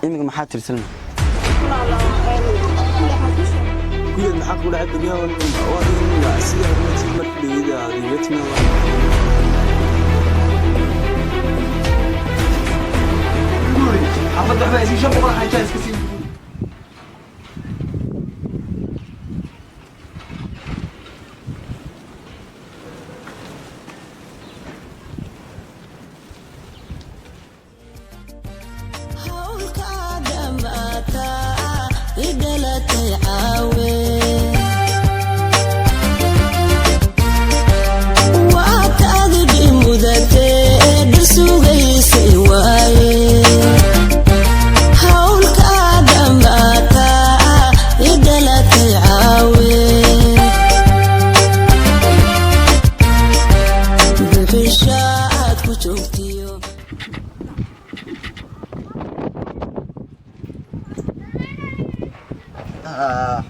إمك ما حد ترسلنا لا كل المحاك ولا عد بيها ولا أسيا ما تمر في إذا ريتنا حفظت أحبائي زي شو بقول حاجة كثير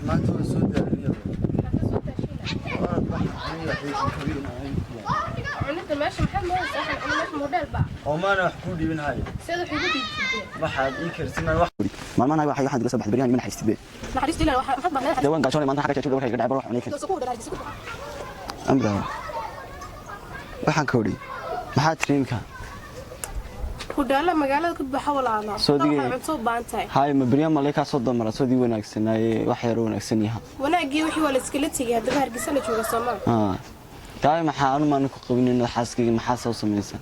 ما تقول سودة عنده ماشي محل ما صح أنا ماشي موديل بقى وما أنا حكودي من هاي سيد حدودي واحد يكرسنا واحد ما أنا واحد واحد يقصد بالبريان من حيستبيه ما حدش لنا واحد محل ما دوان قال شلون ما أنت حكيت شو بروح يقعد بروح عنيك أمره waxaan ka wadi maxaa tiriimka kudala magaalada ku baxawal aan cunto baantay hay ma bariyan malay ka soo damara soo di wanaagsanaaye wax yar wanaagsan yahay wanaagii wixii wala iskala tagay hadaba hargeysa la jooga Soomaaliya taay maxaa anu ma ku qabinin xaaskayga maxaa soo sameeysan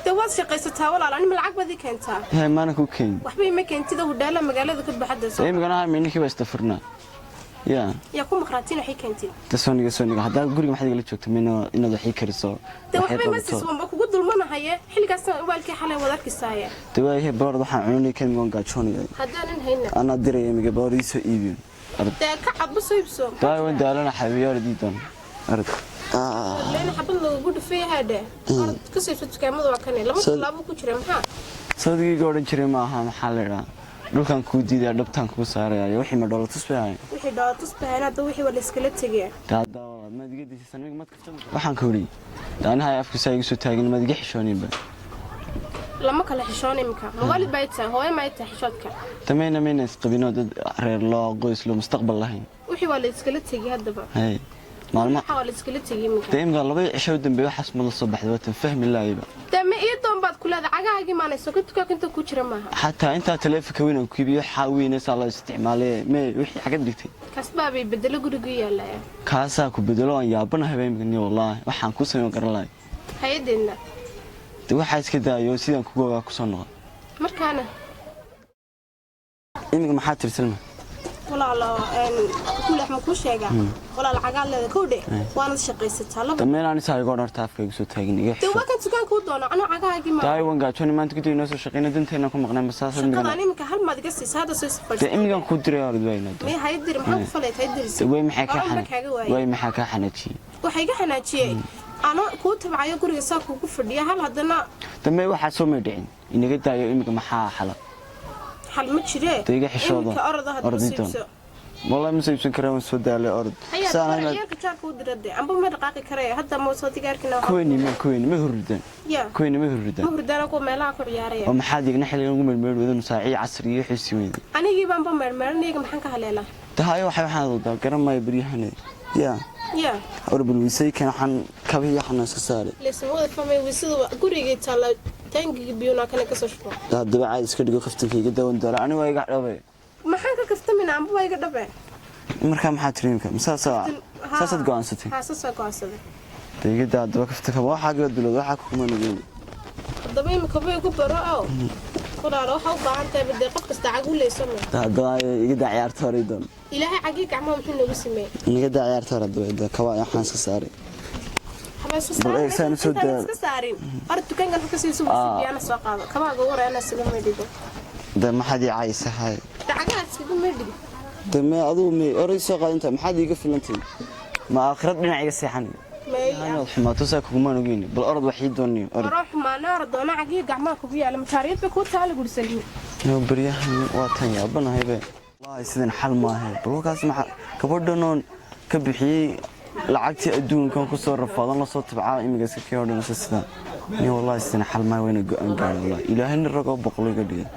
tawaad shaqaysataa walaal ani lacag badi keentaa ma ku keen waxba ma keentida kudala magaalada ku baxada Soomaaliya imigana meeninkii baa istafirnaa يا كم خراتين وحي كنتين تسوني هذا قولي ما حد يقول لك شوكت منه إنه ذحي كرسو توحي بس اسمه بكو قدر ما هي حلقة سنة والكي حلا وذاك الساية تبغى هي برضه حنوني كم من قاعد شوني هذا هنا أنا أدري يوم قبل يسوي إيبي ده كعب بس يبسو ده وين ده أنا حبيبي جدا أرد لأن حب الله يقول فيه هذا أرد كسر في كلام ذا وكاني لما طلع بكو شريم ها صدقي قاعد شريم معها محلنا dhulkan ku diiday dhabtaan ku saaraya wixii ma dhoolo tusbay wixii dhoolo tusbay hada wixii wala iskala tagay taada ma digadiisa sanad mad kaftan waxaan ka wari daanaha afkiisa igu soo taagin ma diga xishoonayba lama kala xishoon imka mawali bayta hooyo ma ayta xishoodka tameena meena isqabino dad reer loo qoys loo mustaqbal lahayn wixii wala iskala tagay hadaba hay maalma wala iskala tagay imka deemga laba cisho dambe waxaas ma la soo baxday watan fahmi laayba dama iyo doonbaad kulaada cagaagi maanayso kuntuka kunta ku jira maaha hatta inta taleefanka weyn ku kibiyo xaawinaysa la isticmaalay ma wixii xagad dhigtay kasbaabay bedelo guriga yaalaya kaasa ku bedelo aan yaabana habeenkii wallahi waxaan ku sameeyo garalaay hay'adina waxa iska daayo sidaan ku googa ku soo noqon markaana imika maxaa tirsanaa walaalo kul axmed ku sheega walaal cagaal leedahay kowde waana shaqaysataa laba tameelaan isaga goorta afkayga soo taagin iga xisho waa kan tukaan ku doono ana cagaagi ma taay wan gaajoon maanta ku diino soo shaqeynaa danteena ku maqnaan basaasad miga shaqada imika hal maad iga siisa hada soo safar imigan ku diray ardayna may haydir maxaa ku falay haydir way maxaa ka xanaajiyay waxay ga xanaajiyay ana ku tabcayo guriga saa ku fadhiya hal hadana tamee waxa soo meedhicin inaga daayo imika maxaa xala hal ma jiree tayga xishooda ardayda والله ما سيبسن كرام السوداء على الأرض. سأنا يا كتاب ودرده. أم بمر دقائق كريه حتى ما صوتي قارك نوع. كويني ما هردان. كويني ما هردان. هردان أكو ملاك ورياريه. وما حد يقنح لي نقوم المرد وذن ساعي عصرية حسيوين. أنا جيب أم بمر نيجي محنك هليلة. تهاي واحد ده كرام ما يبريه هني. يا. أرب الويسي كان حن كبيه حنا سكساري. لسه هو فما ويسيد قرية تلا تانجي بيونا كنا كسرشوا. ده دبعة عايز كده خفتك كده وندرا أنا وايق عربي. maxaan ka kaftamina amba way ga dhabe marka maxaa tiriimka saasad go'aansatay saasad go'aansaday deegada daba kaftaka waxa ga dulad waxa ku kuma nageen daba imika bay ku baro oo quraaro waxa u baahan tahay bad qof kasta cagu leeysamo daba iga ciyaarta horeedan ilaahay cagi gacmo muxuu nagu sameeyay iga ciyaarta horeedan kawa waxaan iska saaray habaasan soo daa iska saarin ar dukaanka ka sii soo biyana soo qaado kawa ga wareena sida meedigo ده ما حد يعيس هاي تعقعت كده مدري ده ما أظن أريد ساق أنت ما حد يقف لنتين ما آخرتنا عيس سيحني أنا الحما تساك وما نجيني بالأرض وحيد دوني أروح ما نارد أنا عقيق عماك وبيع لما تاريخ بكون تعال قول سليم نو بريح واتني أبنا هاي بي الله يسدن حل ما هي بلوك اسمع كبردنون كبحي لعقتي أدون كان كسر رفاض الله صوت بعاء إمي قاسك يوردن سسدا ني والله يسدن حل ما وين قال الله إلهي الرقاب بقولي قديه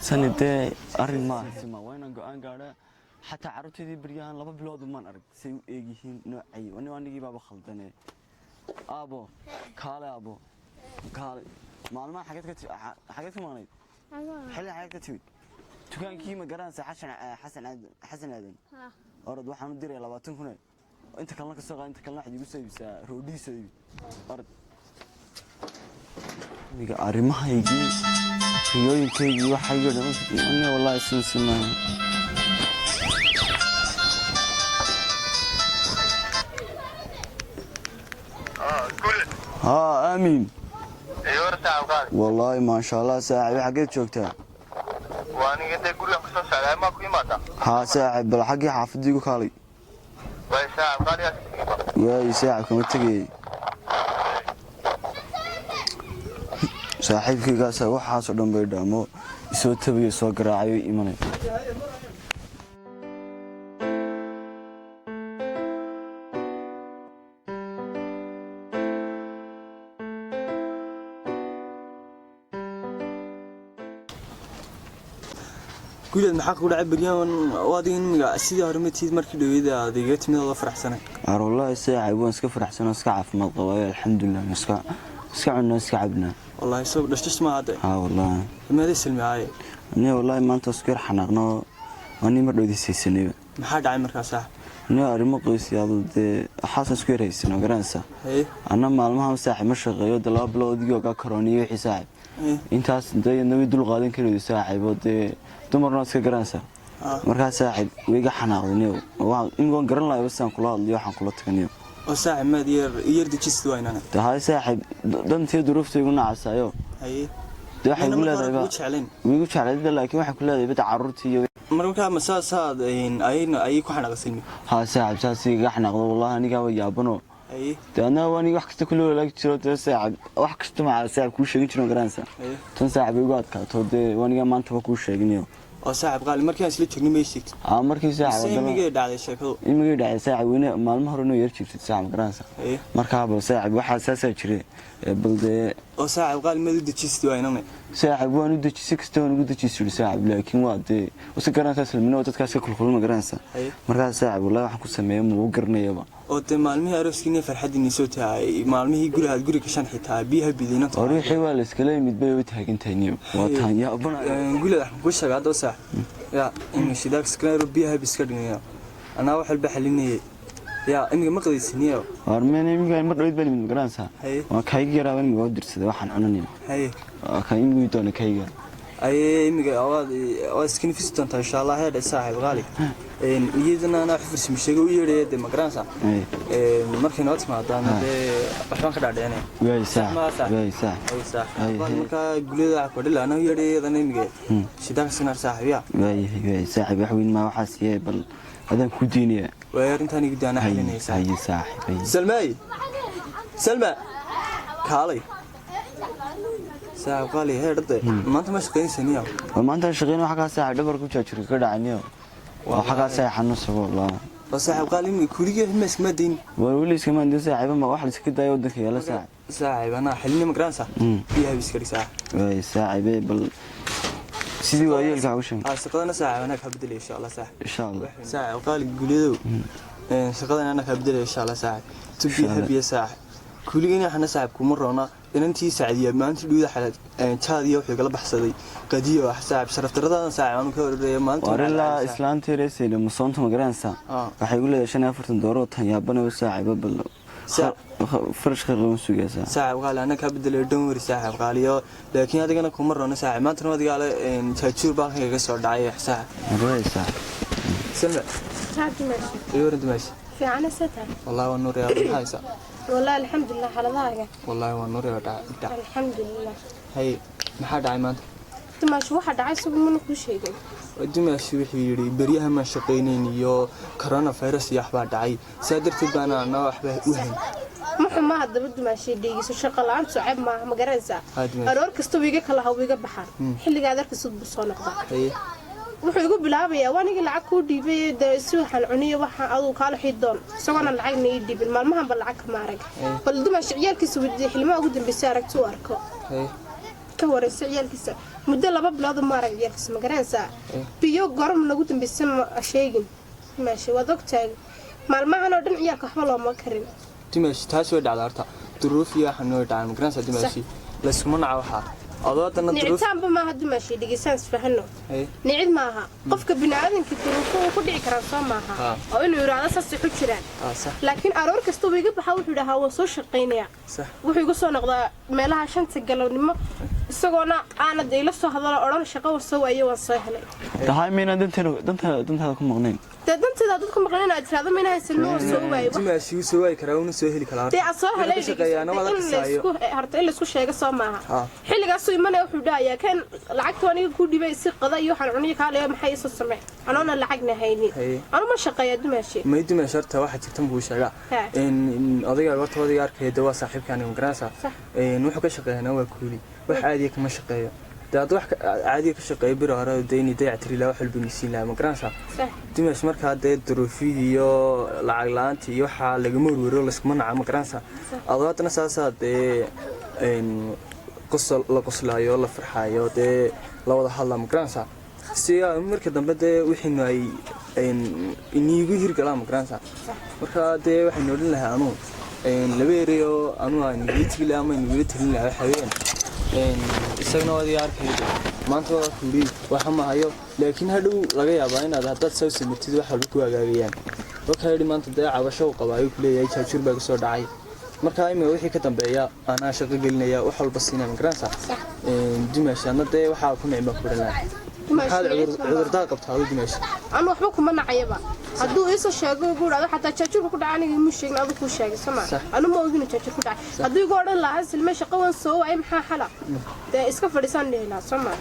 sanadee arrin ma aha waa inaan go'aan gaadhaa xataa carruurteedii baryahan 2 bilood umaan arag say u eegyihiin noocay anigii baaba khaldanee aabo kaale aabo kaale maalmaha xageed ka maqnayd xilli xageed ka timid dukaankii ma garanaysa xasan aadan orod waxaan u diray 20 kun inta kalena ka soo qaad inta kalena waxaad igu soo iibsaa roodhiisa orod miga arrimahaygii riyooyinkaygii waxayga dhan wallahi sinsimaa ها آمين ايوه ساعة وقال والله ما شاء الله ساعة حقيت شوكتها وانا قد اقول لك خصوصا ساعة ما كوي ماتا ها ساعة بل حقي حافظي وكالي واي ساعة وقال يا ساعة كم تجي صاحبك قاسا وحاس ودن بيدامو isoo tabiyo soo garaacayo imanay guulad maxaa ku dhacay bariyaan waadiin miga sidii hore mid markii dhaweeyay adeega timid oo faraxsanay wallahi saaci waan iska faraxsanaa iska caafimaad qabay alxamdulillah iska cunno iska cabna wallahi soo dhashtis ma hada wallahi maada silmiay أنا والله ما أنت أذكر حنقنا وأني مرة ودي سنة ما حد عاي مركز صح أنا أريم قيس يا ضد حاسس أذكر هاي السنة قرنسا أنا مع المهم ساعة مش غير دلوا بلو ديجو كروني وحساب أنت هاس ده النبي دول قادين كانوا يساعد بود تمر ناس كقرنسا مركز ساعد ويجا حنقني وإن قرن لا بس أنا كلها اللي يحن كلها تكنيه وساعد ما يرد كيس دوين أنا ده هاي ساعد دنت ظروف تقولنا عسايو ده waxa ku leedahay wiigu jeclay laakiin waxa ku leedahay bid carruurtii marka masaasad ay ku xanaaqsan ha saacabtaasi ga xanaaqdo wallahi aniga way yaabano taana wani wax kasta kuloo laag jiro saacab wax kasta ma saacab ku sheegin jiro garanaysa tan saacab igu adkaato waniga maanta ba ku sheeginayo oo saacab qaali markii aan isla joognay meeshii markii saacab imigay dhacday sheekadu imigay dhacday saacab weyn maalmo hore inuu yar jirtay saacab garanaysa marka ba saacab waxa asaasa jiray balde oo saacab qaali ma dejisay waynana saacab waan u dejisay kasta waan ugu dejisay saacab laakiin waa de usi garanaysa salmino dadkaas ka kulkulma garanaysa marka saacab wallahi waxaan ku sameeyay ma u garnayaba oo de maalmihii arooskiina farxadini soo tahay maalmihii guriga shan xitaa biyaha bidina ruuxii waa la iskala yimid bay u taagantahay waa taan yaabana gulada ku shaqaado sax ya in shidaak skreero biyaha biska dhigaya ana wax walba xalinayay ya imiga ma qadaysiiniyo warmeen imiga ma dhaweyd baan garanaysa waa kayga yaraaban imiga u dirsaday waxaan cunanay ka imiga doona kayga ay imiga waa skin fiston ta insha Allah heed saaxiib qaali iyadana ana xifris misheego u yeeray de magaranaysa markii noo timaadaan de waxaan ka dhaadheynay way sax marka gulada ku dhilana u yeeray imiga shidaak sinar saaxiibiya way saaxiib wax weyn ma waxa siiyay bal adan ku diiniya ويرنتاني قد أنا حلينيسا هاي صاحبي سلمى كالي ساعة قالي هي رضي ما أنت مش قيس نيا وما أنت شغين وحكا ساعة دبر كوتشا كده عنيو وحكا ساعة حنص والله وساعة قالي من كوريا هم اسمه دين ولولي كمان دي ساعة ما واحد سكت يودك يلا ساعة ساعة أنا حليني مقرانسا فيها بيسكري ساعة وي ساعة بل سيدي وياك عوشن شقدنا ساعة أنا كبدل إن شاء الله ساعة إن شاء الله ساعة وقال قولي شقدنا أنا كبدل إن شاء الله ساعة تبيها بيا ساعة كلنا إحنا ساعة كمرنا إن أنتي سعدية ما أنت دويدا حالات تشادية وحي قلب حصدي قدية وحساب شرفت رضا ساعة أنا كور ما أنت ورلا إسلام تيرسي لما صنت مقرانسا راح يقول لي عشان أفرتن دورات يا بنا وساعة ببل فرش خير لون سوق ساعة وقال أنا كبدل الدمر ساعة وقال يا لكن هذا أنا كمرة أنا ساعة ما تنودي قال إن تشجور باقي قصر دعية ساعة روي ساعة سلمى تعبت ماشي يورد ماشي في عنا ستة والله والنور يا أبو هاي ساعة والله الحمد لله على ضايقة والله والنور يا دع الحمد لله هاي ما حد عيمان تماشي واحد عايز منك كل شيء دماشي وحي يري بريها ما شقينين يو كورونا فيروس يحبا دعي سادرت بانا أنا وحبه وهم ما هذا بده ماشي ديجي شغل عن صعب ما جرزة أروح كستو بيجي كله هو بيجي بحر حلي قادر كسب بالصنع إيه wuxuu igu bilaabay waaniga lacag ku dhiibay dawsuu xalcuniyo waxa adu kala xidoon sagana lacag ma dhiibin maalmahan bal lacag ma arag bal duma shiciyalkiisu wadii xilma ugu dambeysay aragtu arko ka warayso ciyaalkiisa muddo 2 bilood ma arag ciyaalkiisa ma garanaysaa biyo gorom lagu dambaysan sheegin maashi wad ogtahay maalmahan oo dhan ciyaalka waxba looma karin dimash taas way dhacdaa horta duruufiya xanoo dhacay ma garanaysaa dimaashi la isku manaca waxa adoodana duruuf nictaan ba ma had dimaashi dhigisan isfahano nicid maaha qofka bini'aadanka duruufo ku dhici kara soo maaha oo inuu yiraahdo saas ku jiraan laakiin aroor kasta uu iga baxaa wuxuu dhahaa waa soo shaqeynaya wuxuu igu soo noqdaa meelaha 5 galabnimo isagoona aan ila soo hadalo oran shaqo wasoo waayo waan soo helay tahay meena dantada ku maqneen dantada dadku maqneen aad tiraado meena silmo soo waayo dimaashi soo waay karaa uu soo heli karaa soo helay shaqeeyana wada kasaayo horta in la isku sheego soo maaha xilligaas uu imanay wuxuu dhaaya kan lacagta aniga ku dhibay si qada iyo waxaan cunay kaale maxay soo samay anona lacagna hayni anu ma shaqeeyo dimaashi ma dimaashi horta waxa jirtan buu sheegaa in odayga horta odayga arkayda waa saaxiibkaan in garaasa wuxuu ka shaqeeyaa waa kuuli wax caadi ah kama shaqeeyo dad wax caadi ka shaqeeyo bir hore deeyni dayactir ilaa wax walba nisiin la ma garaasa dimaashi marka hadda duruufihi iyo lacag laanta iyo waxa laga moorwaro la isku manaca ma garaasa adoodana saasaad qosol la qoslaayo la farxaayo la wada hadla ma garaasa si marka dambe wixii ay iniigu hirgalaan ma garaasa marka waxay noolin lahaa anu laba ereyo anu aan nigitila ama nigitila lahaa habeen isagna wadi arkaydo maanta waa kuuri waxa ma hayo laakiin hadhow laga yaabaa inaad hadad soo sameeytid wax walba ku hagaagayaan waxay maanta cabasho qabaayo kuleeyahay jaajur baa soo dhacay marka ay wixii ka dambeeya ana shaqo gelinaya wax walba siinay garaansa dimaashana waxa ku nicmo ku dhalaa هذا عذر داقة بتاعه دمشق. أنا وحبكم من عيبة. هدو إيش الشيء يقول هذا حتى تشجع كده عني مش شيء هذا كل شيء سمع. أنا ما أقول تشجع كده. هدو يقول الله عز المشي قوي سو أي محا حلا. ده إسكافر لسان هنا سمع.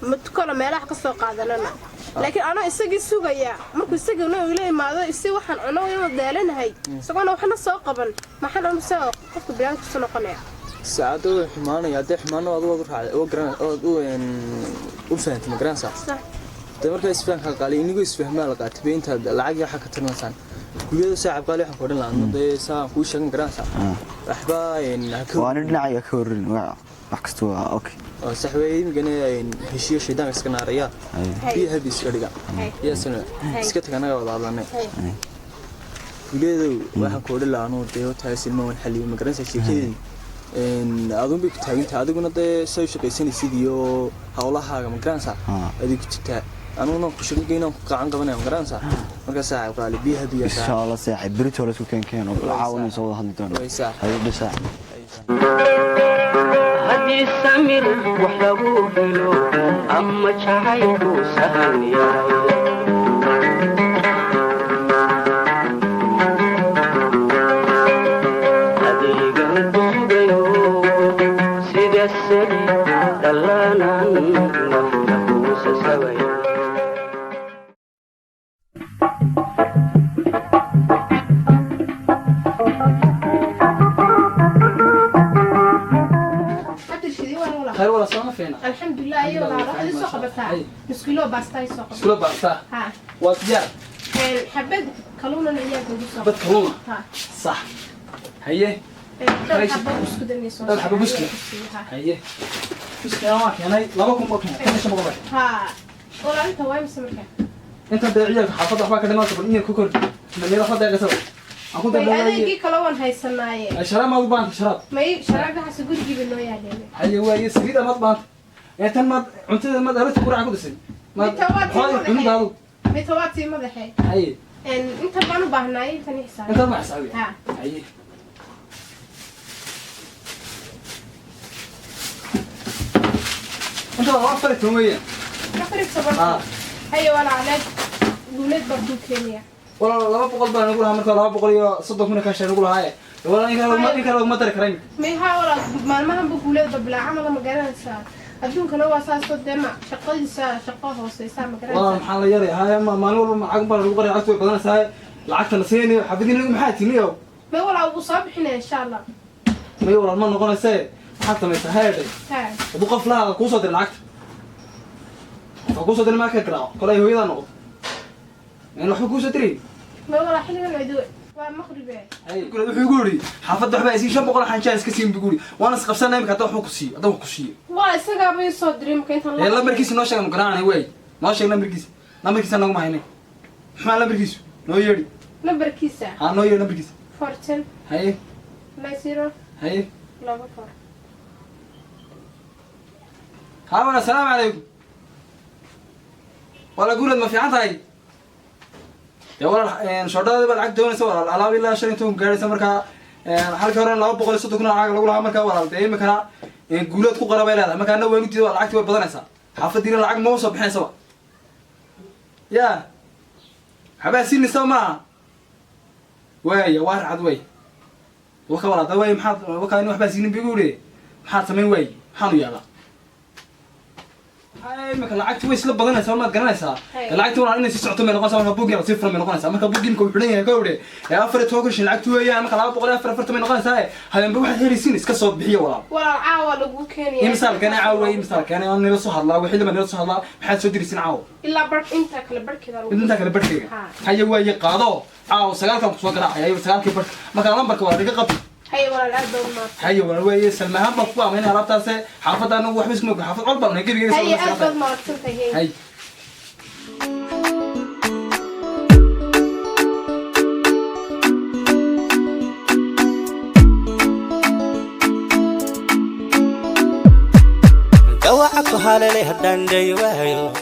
متكلم ما راح قصة قاعدة لنا. لكن أنا إسقي السوق يا مركو إسقي أنا يقولي ما هذا إسقي وحن أنا ويوم دالين هاي. سواء وحنا ساق قبل ما حنا مساق قفت بيان كسر قناع. ساعته حمانة يا حمانة أضو أضرح وقرن أضو وفهمت مقرن صح تمرك إسفهم قال إني جو إسفهم ما لقيت بين تاد العجية حكت لنا كل ساعة قال إحنا قرن لأنه ده ساعة كوش مقرن صح أحباين وأنا نعي كورن وعكستوا أوكي صحوي مجنى هشية شيء ده مسكنا ريا فيها بيسكريا يا سنة سكت كنا وضع لنا كل واحد قرن لأنه ده تحسين ما ونحلي مقرن شيء أظن بكتاعين هذا ده سوي شيء سني سيديو حوله حاجة مقرنسا هذه كتير أنا نقول كينا قاعد قبنا مقرنسا مقرن ساعة قال بيها إن شاء الله ساعة بريت ولا سو كان عاون يسوي هالدون هاي بساعة هذه السمير وحلو بلو أما شايفو سهنيا خير ولا صار فينا الحمد لله أيوة لا هذه سوق بتاع مسكيلو باستا سوق مسكيلو باستا ها واتجار حبيت كلونا نياك نجيب حبيت كلونا صح هي حبة بسكة هي بسكة ما كان لابكم بكم كيف مقبل ها ولا أنت وين مسمرك أنت داعية حافظ أحبك كلمات تقولين كوكر من يلا خذ قصر أكون أنا يجي كلون هاي السناية الشراب ما ضبان شراب ما شراب ده حسقول جيب إنه يعني هي هو يسقيد ما ضبان يعني تم أنت ما درت كورة عقود السن ما هذا متواتي ما ذحي هي أنت بانو بهناي تاني حساب أنت ما حسابي ها هي أنت ما فرقت يوميا كفرق سبعة هي ولا علاج ولد برضو كيمياء ولا بقول بقى نقولها مركز لا بقول صدق منك عشان نقولها هاي ولا إنك لو ما ترى كريم ما هي ولا ما هم بقولة بلا عمل ما جرى ساعة أدون كانوا أساس صدمة شقة شقة وسيسا ما جرى والله محل يري هاي ما نقول ما عقبال نقول عكسه بدنا ساي العكس نسيني حبيبي نقول محاتي اليوم ما ولا أبو صباح هنا إن شاء الله ما ولا ما نقول ساي حتى ما يسهل ها أبو قفلها قوسة العكس فقوسة ما كقرأ كل يوم يدا نقول يعني لو حكوسة تري ما ولا حلو العدو مغربي يقول يقولي حافظ وحبا يسي شنو بقول حنجا اسكسين بيقولي وانا سقفسنا يمك هذا وحو كسي هذا وحو كسي waa isaga bay soo diray marka inta ee lambarkiisa noo sheegay qaraanay way noo sheeg lambarkiisa nagu ma haynay maxaa lambarkiisa noo yeedhi lambarkiisa ha noo yeedhi lambarkiisa 14 haye 90 haye 24 ها ولا السلام عليكم ولا قولت ما في عندها يا ولا شرداد بل عقد دون سوى العلاوي لا شريتهم قاعد سمركا حال كهران لا بقول صدقنا عاق لو لها مركا ولا دايما كنا قولت ku qarabay leedahay marka ana weyn tido lacagti way badanaysa xaafadina lacag ma soo bixinaysa ya xabaasiin sama way war cad way waka wala daway maxaa waka inuu xabaasiin biguure maxaa sameyn way maxaan u yaala هاي مثل لعبت ويش لبضنا نسوي ما تقرنا نسا لعبت وانا إني سيسعت من القصة وانا بوجي رصيف من القصة ما كبوجي مكون حنين كوري يا أفرت توقش لعبت وياه ما خلاص بقول أفرت من القصة هاي بروح هيري سينس كسر بحية ولا عاول أبوك كان مثال كان عاوي مثال كان أنا نرصح الله وحيد ما نرصح الله بحد سودري سين عاو إلا برك أنت كلا برك كذا أنت كلا برك هاي هو يقاضو عاو سجال كم قصة قراءة هاي سجال كبر ما كان لمبر كوار رجع قبل هاي ولا العبد ولا هاي ولا ويا سلمى هم مفقوع من هربت أسه حافظ أنا وحبس منك حافظ قلبه نجيب يجي هاي أفضل ما تنتهي هاي دواعك هالي هدان دي وهيو